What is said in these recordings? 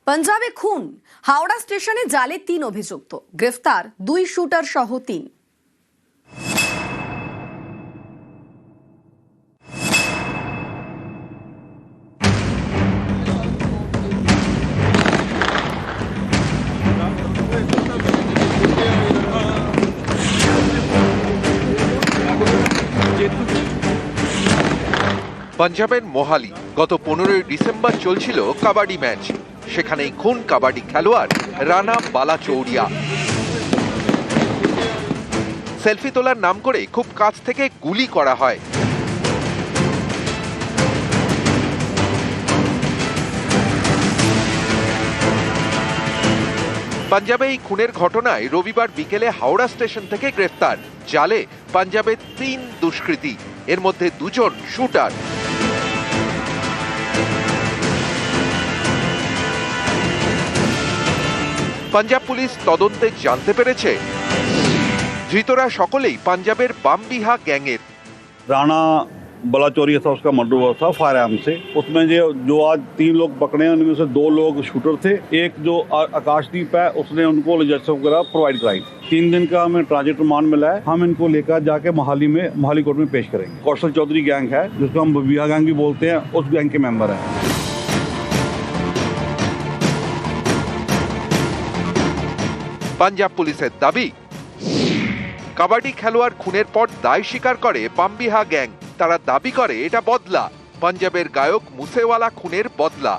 पंजाबे खून हावड़ा स्टेशने जाले 3 अभियुक्त ग्रेफ्तार 2 शूटर सह 3। পাঞ্জাবের মোহালি গত 15 ডিসেম্বর চলছিল কাবাডি ম্যাচ। সেখানেই খুন কাবাডি খেলোয়াড় রানা বালাচৌরিয়া। সেলফি তোলার নাম করে খুব কাছ থেকে গুলি করা হয়। পাঞ্জাবে এই খুনের ঘটনায় রবিবার বিকেলে হাওড়া স্টেশন থেকে গ্রেফতার জালে পাঞ্জাবের 3 দুষ্কৃতী, এর মধ্যে 2 জন শুটার। পাঞ্জাব পুলিশ তদন্তে জানতে পেরেছে ধৃতরা সকলেই পাঞ্জাবের বামবিহা গ্যাংয়ের। राणा बलाचौरिया था, उसका मर्डर हुआ था फायर आर्म से। उसमें जो आज 3 लोग पकड़े हैं उनमें से 2 लोग शूटर थे। एक जो आकाशदीप है उसने उनको लॉजिस्टिक्स वगैरह प्रोवाइड कराई। 3 दिन का हमें ट्रांजिट रिमांड मिला है। हम इनको लेकर जाके मोहाली कोर्ट में पेश करेंगे। कौशल चौधरी गैंग है जिसको हम बिहा गैंग भी बोलते हैं, उस गैंग के मेंबर हैं। পাঞ্জাব পুলিশের দাবি কাবাডি খেলোয়াড় খুনের পর দায় স্বীকার করে বামবিহা গ্যাং। তারা দাবি করে এটা বদলা, পাঞ্জাবের গায়ক মুসেওয়ালা খুনের বদলা।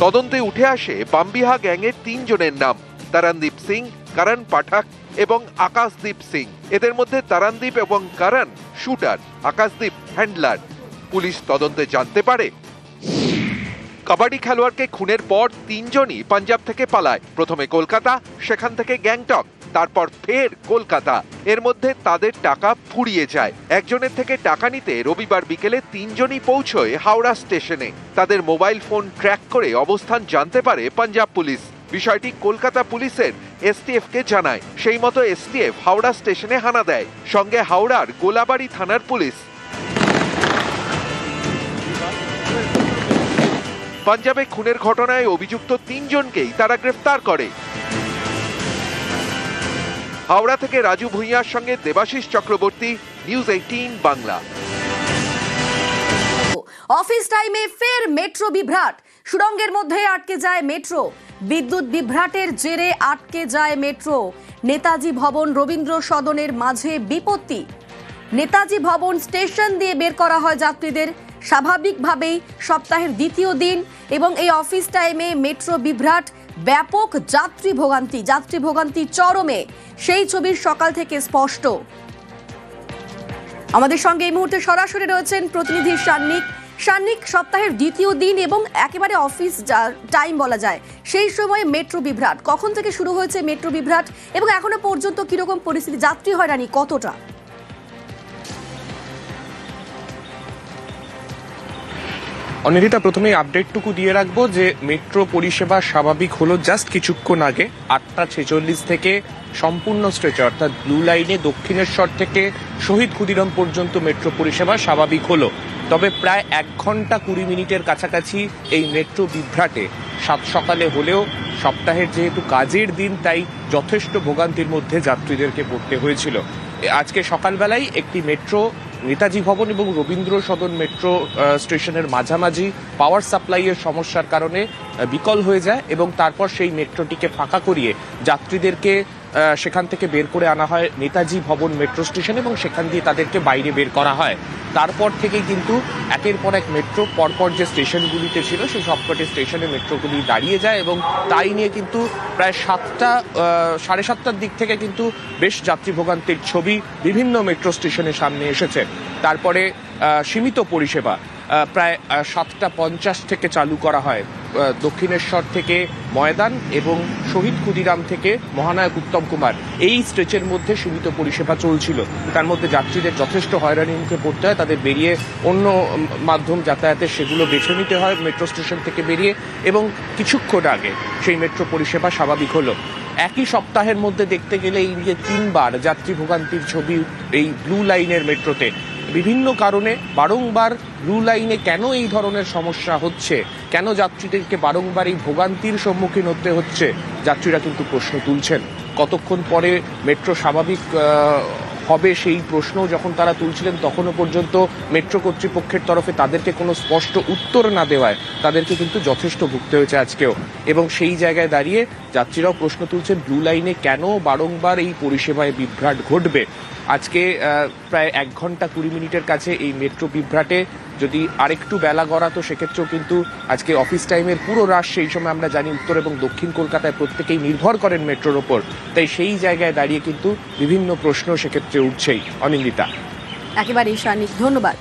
তদন্তে উঠে আসে বামবিহা গ্যাংয়ের 3 জনের নাম, তরণদীপ সিং, করণ পাঠক এবং আকাশদীপ সিং। এদের মধ্যে তরণদীপ এবং করণ শুটার, আকাশদীপ হ্যান্ডলার। পুলিশ তদন্তে জানতে পারে কাবাডি খেলোয়াড়কে খুনের পর 3 জনই পাঞ্জাব থেকে পালায়। প্রথমে কলকাতা, সেখান থেকে গ্যাংটক, তারপর ফের কলকাতা। এর মধ্যে তাদের টাকা ফুরিয়ে যায়। একজনের থেকে টাকা নিতে রবিবার বিকেলে 3 জনই পৌঁছয় হাওড়া স্টেশনে। তাদের মোবাইল ফোন ট্র্যাক করে অবস্থান জানতে পারে পাঞ্জাব পুলিশ। বিষয়টি কলকাতা পুলিশের এসটিএফ কে জানায়। সেই মতো এসটিএফ হাওড়া স্টেশনে হানা দেয়, সঙ্গে হাওড়ার গোলাবাড়ি থানার পুলিশ। পাঞ্জাবে খুনের ঘটনায় অভিযুক্ত 3 জনকেই তারা গ্রেফতার করে। হাওড়া থেকে রাজু ভুঁইয়ার সঙ্গে দেবাশিস চক্রবর্তী, নিউজ 18 বাংলা। অফিস টাইমে ফের মেট্রো বিভ্রাট, সুড়ঙ্গের মধ্যে আটকে যায় মেট্রো। বিদ্যুৎ বিভ্রাটের জেরে আটকে যায় মেট্রো। নেতাজি ভবন রবীন্দ্র সদনের মাঝে বিপত্তি। নেতাজি ভবন স্টেশন দিয়ে বের করা হয় যাত্রীদের। স্বাভাবিকভাবেই সপ্তাহের দ্বিতীয় দিন এবং এই অফিস টাইমে মেট্রো বিভ্রাট, ব্যাপক যাত্রী ভোগান্তি চরমে। সেই ছবির সকাল থেকে স্পষ্ট। আমাদের সঙ্গে এই মুহূর্তে সরাসরি রয়েছেন প্রতিনিধি সান্নিক। সপ্তাহের দ্বিতীয় দিন এবং একেবারে অফিস টাইম বলা যায়, সেই সময়ে মেট্রো বিভ্রাট। কখন থেকে শুরু হয়েছে মেট্রো বিভ্রাট এবং এখনো পর্যন্ত কিরকম পরিস্থিতি, যাত্রী হয়রানি কতটা? অনিন্দিতা, প্রথমেই আপডেটটুকু দিয়ে রাখবো যে মেট্রো পরিষেবা স্বাভাবিক হলো জাস্ট কিছুক্ষণ আগে। 8:46 থেকে সম্পূর্ণ স্ট্রেচে অর্থাৎ ব্লু লাইনে দক্ষিণেশ্বর থেকে শহীদ ক্ষুদিরাম পর্যন্ত মেট্রো পরিষেবা স্বাভাবিক হলো। তবে প্রায় 1 ঘন্টা 20 মিনিটের কাছাকাছি এই মেট্রো বিভ্রাটে সাত সকালে হলেও সপ্তাহের যেহেতু কাজের দিন তাই যথেষ্ট ভোগান্তির মধ্যে যাত্রীদেরকে পড়তে হয়েছিল। আজকে সকালবেলায় একটি মেট্রো নেতাজি ভবন এবং রবীন্দ্র সদন মেট্রো স্টেশনের মাঝামাঝি পাওয়ার সাপ্লাইয়ের সমস্যার কারণে বিকল হয়ে যায় এবং তারপর সেই মেট্রোটিকে ফাঁকা করিয়ে যাত্রীদেরকে সেখান থেকে বের করে আনা হয় নেতাজি ভবন মেট্রো স্টেশন এবং সেখান দিয়ে তাদেরকে বাইরে বের করা হয়। তারপর থেকেই কিন্তু একের পর এক মেট্রো পরপর যে স্টেশনগুলিতে ছিল সেই সবকটি স্টেশনে মেট্রোগুলি দাঁড়িয়ে যায় এবং তাই নিয়ে কিন্তু প্রায় 7টা, 7:30টার দিক থেকে কিন্তু বেশ যাত্রী ভোগান্তির ছবি বিভিন্ন মেট্রো স্টেশনের সামনে এসেছে। তারপরে সীমিত পরিষেবা প্রায় 7:50 থেকে চালু করা হয়। দক্ষিণেশ্বর থেকে ময়দান এবং শহীদ ক্ষুদিরাম থেকে মহানায়ক উত্তম কুমার এই স্ট্রেচের মধ্যে সীমিত পরিষেবা চলছিল। তার মধ্যে যাত্রীদের যথেষ্ট হয়রানির মুখে পড়তে হয়, তাদের বেরিয়ে অন্য মাধ্যম যাতায়াতের সেগুলো বেছে নিতে হয় মেট্রো স্টেশন থেকে বেরিয়ে, এবং কিছুক্ষণ আগে সেই মেট্রো পরিষেবা স্বাভাবিক হলো। একই সপ্তাহের মধ্যে দেখতে গেলে এই যে 3বার যাত্রী ভোগান্তির ছবি এই ব্লু লাইনের মেট্রোতে। বিভিন্ন কারণে বারংবার ব্লু লাইনে কেন এই ধরনের সমস্যা হচ্ছে, কেন যাত্রীদেরকে বারংবার এই ভোগান্তির সম্মুখীন হতে হচ্ছে, যাত্রীরা কিন্তু প্রশ্ন তুলছেন। কতক্ষণ পরে মেট্রো স্বাভাবিক হবে সেই প্রশ্ন যখন তারা তুলছিলেন, তখনও পর্যন্ত মেট্রো কর্তৃপক্ষের তরফে তাদেরকে কোনো স্পষ্ট উত্তর না দেওয়ায় তাদেরকে কিন্তু যথেষ্ট ভুগতে হয়েছে আজকেও। এবং সেই জায়গায় দাঁড়িয়ে যাত্রীরাও প্রশ্ন তুলছেন ব্লু লাইনে কেন বারংবার এই পরিষেবায় বিভ্রাট ঘটবে। আজকে প্রায় 1 ঘন্টা 20 মিনিটের কাছে এই মেট্রো বিভ্রাটে যদি আরেকটু বেলা গড়াতো সেক্ষেত্রেও কিন্তু আজকে অফিস টাইমের পুরো রাশ, সেই সময় আমরা জানি উত্তর এবং দক্ষিণ কলকাতায় প্রত্যেকেই নির্ভর করেন মেট্রোর ওপর, তাই সেই জায়গায় দাঁড়িয়ে কিন্তু বিভিন্ন প্রশ্ন সেক্ষেত্রে উঠছেই। অনিন্দিতা, একেবারেই শানিক, ধন্যবাদ।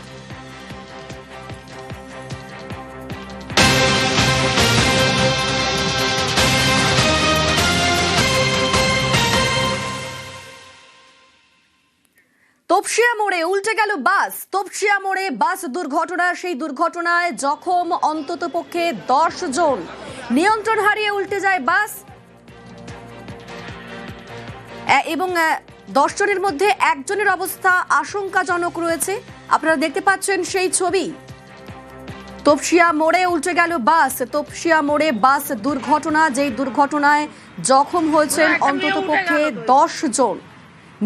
তপসিয়া মোড়ে উল্টে গেল বাস। তপসিয়া মোড়ে বাস দুর্ঘটনা, সেই দুর্ঘটনায় জখম অন্ততপক্ষে 10 জন। নিয়ন্ত্রণ হারিয়ে উল্টে যায় বাস এবং 10 জনের মধ্যে 1 জনের অবস্থা আশঙ্কাজনক রয়েছে। আপনারা দেখতে পাচ্ছেন সেই ছবি। তপসিয়া মোড়ে উল্টে গেল বাস। তপসিয়া মোড়ে বাস দুর্ঘটনা, যেই দুর্ঘটনায় জখম হয়েছেন অন্ততপক্ষে 10 জন।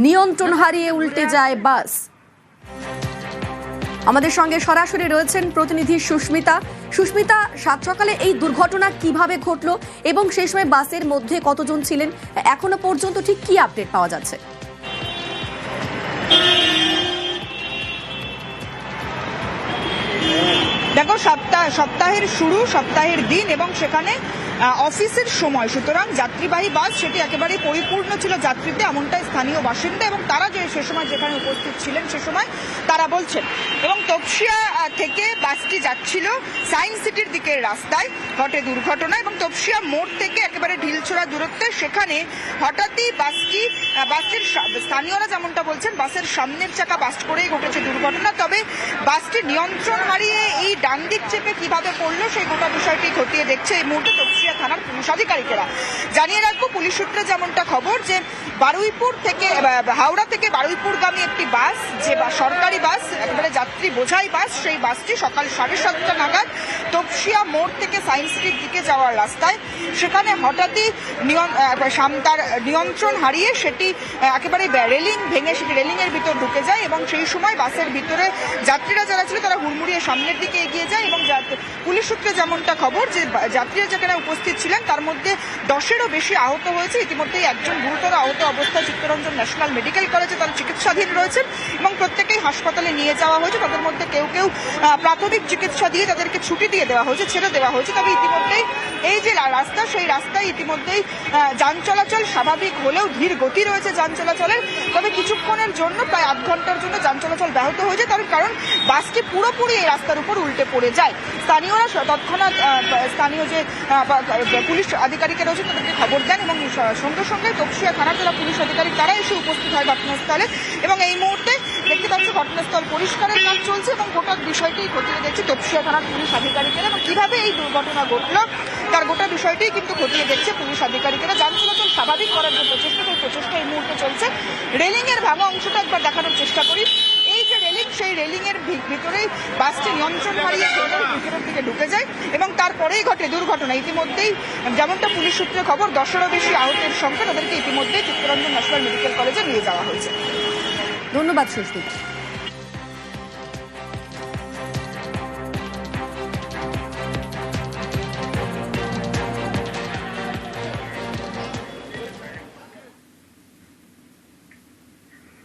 নিয়ন্ত্রণ হারিয়ে উল্টে যায় বাস। আমাদের সঙ্গে সরাসরি রয়েছেন প্রতিনিধি সুস্মিতা। সুস্মিতা, সাত সকালে এই দুর্ঘটনা কিভাবে ঘটলো এবং সেই সময় বাসের মধ্যে কতজন ছিলেন, এখনো পর্যন্ত ঠিক কি আপডেট পাওয়া যাচ্ছে? দেখো, সপ্তাহের শুরু, সপ্তাহের দিন এবং সেখানে অফিসের সময়, সুতরাং যাত্রীবাহী বাস সেটি একেবারে পরিপূর্ণ ছিল যাত্রীতে, এমনটাই স্থানীয় বাসিন্দা এবং তারা যে সে সময় যেখানে উপস্থিত ছিলেন সে সময় তারা বলছেন। এবং তপসিয়া থেকে বাসটি যাচ্ছিল সায়েন্স সিটির দিকের রাস্তায় ঘটে দুর্ঘটনা এবং তপসিয়া মোড় থেকে একেবারে ঢিলছোড়া দূরত্বে সেখানে হঠাৎই বাসটির স্থানীয়রা যেমনটা বলছেন বাসের সামনের চাকা বাস্ট করেই ঘটেছে দুর্ঘটনা। তবে বাসটি নিয়ন্ত্রণ হারিয়ে এই ডান দিক চেপে কিভাবে পড়লো সেই গোটা বিষয়টি খতিয়ে দেখছে এই মুহূর্তে তপসিয়া থানার পুলিশ আধিকারিকেরা। জানিয়ে রাখবো, পুলিশ সূত্রে যেমনটা খবর যে বারুইপুর থেকে হাওড়া থেকে বারুইপুরগামী একটি বাস, যে সরকারি বাস, একেবারে যাত্রী বোঝাই বাস, সেই বাসটি সকাল 7:30 নাগাদ তপসিয়া মোড় থেকে সায়েন্স সিটির দিকে যাওয়ার রাস্তায় সেখানে হঠাৎই তার নিয়ন্ত্রণ হারিয়ে সেটি একেবারে রেলিং ভেঙে সেটি রেলিং এর ভিতর ঢুকে যায় এবং সেই সময় বাসের ভিতরে যাত্রীরা যারা ছিল তারা হুড়মুড়িয়ে সামনের দিকে এগিয়ে যায় এবং পুলিশ সূত্রে যেমনটা খবর যে যাত্রীরা যেখানে উপস্থিত ছিলেন তার মধ্যে 10-এরও বেশি আহত হয়েছে। ইতিমধ্যেই একজন গুরুতর আহত অবস্থায় চিত্তরঞ্জন ন্যাশনাল মেডিকেল কলেজে তারা চিকিৎসাধীন রয়েছেন এবং প্রত্যেকেই হাসপাতালে নিয়ে যাওয়া হয়েছে। তাদের মধ্যে কেউ কেউ প্রাথমিক চিকিৎসা দিয়ে তাদেরকে ছুটি দিয়ে দেওয়া হয়েছে, ছেড়ে দেওয়া হয়েছে। তবে ইতিমধ্যেই এই যে রাস্তা, সেই রাস্তায় ইতিমধ্যেই যান চলাচল স্বাভাবিক হলেও ধীর গতি রয়েছে যান চলাচলের। তবে কিছুক্ষণের জন্য, প্রায় আধ ঘন্টার জন্য যান চলাচল ব্যাহত হয়েছে, তার কারণ বাসটি পুরোপুরি এই রাস্তার উপর উল্টে পড়ে যায়। স্থানীয়রা তৎক্ষণাৎ স্থানীয় যে পুলিশ আধিকারিকেরা রয়েছে তাদেরকে খবর দেন এবং সঙ্গে সঙ্গে তপসিয়া থানার যারা পুলিশ আধিকারিক তারা এসে উপস্থিত হয় ঘটনাস্থলে এবং এই মুহূর্তে দেখতে পাচ্ছি ঘটনাস্থল পরিষ্কারের কাজ চলছে এবং গোটা বিষয়টি খতিয়ে দেখছে তপসিয়া থানার পুলিশ আধিকারিকেরা এবং কিভাবে এই দুর্ঘটনা ঘটলো তার গোটা বিষয়টি কিন্তু খতিয়ে দেখছে পুলিশ আধিকারিকেরা। যান চলাচল স্বাভাবিক করার যে প্রচেষ্টা, সেই প্রচেষ্টা এই মুহূর্তে চলছে। রেলিং এর ভাঙা অংশটা একবার দেখানোর চেষ্টা করি। এই যে রেলিং, সেই রেলিং এর ভিতরেই বাসটি নিয়ন্ত্রণ হারিয়ে ভিতরের দিকে ঢুকে যায় এবং তারপরেই ঘটে দুর্ঘটনা। ইতিমধ্যেই যেমনটা পুলিশ সূত্রে খবর 10-এরও বেশি আহতের সংখ্যা, তাদেরকে ইতিমধ্যে চিত্তরঞ্জন ন্যাশনাল মেডিকেল কলেজে নিয়ে যাওয়া হয়েছে। ধন্যবাদ সুস্মিতা।